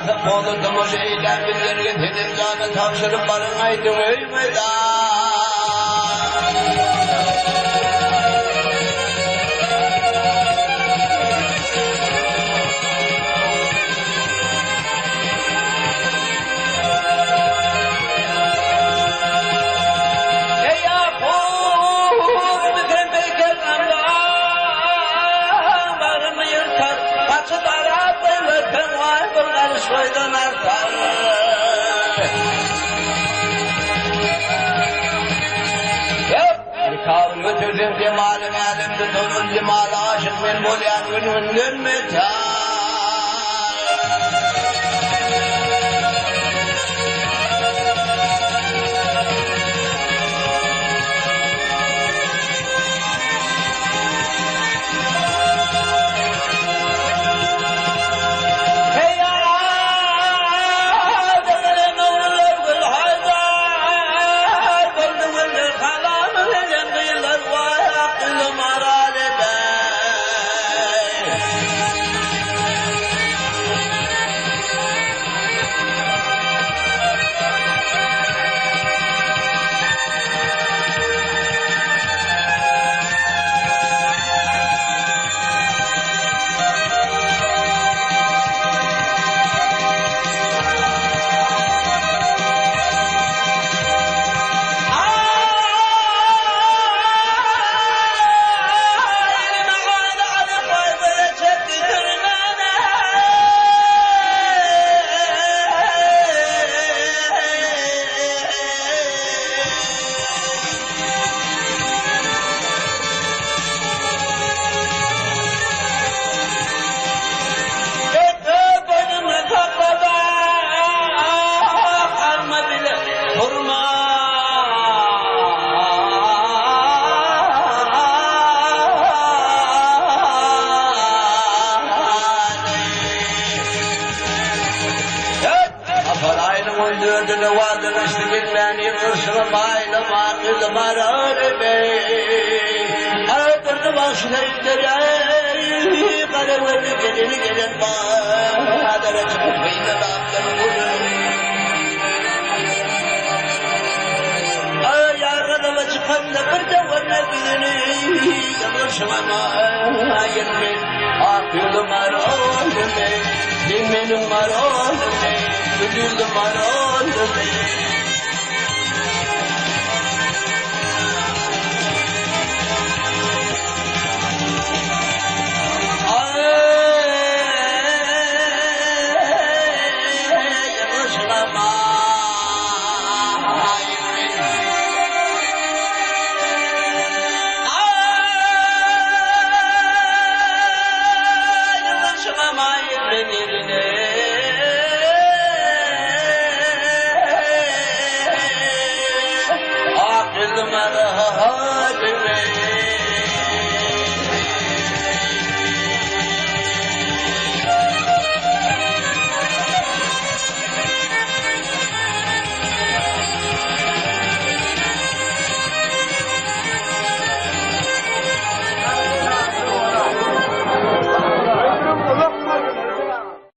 artık olurdum o şeyden bildirge tedir canı tavşırıp barınaydın ey meydan. Soydan artar Kavl götürdüm cemalin elimde donun cemali aşık min bolyan gününden metal Dördünü vardın işte beni kırsın baylama kızmar bey Aradırdı başlayıptır ey Kadeverli geleni gelen bağdara çıkıp beyden ağabeyden vurun Ay yargıdama çıkan da bir de varına gideni Yanırsın ama gelmeyin Akılım var oğlum bey Dinmenim var oğlum bey Gülüm var oğlum bey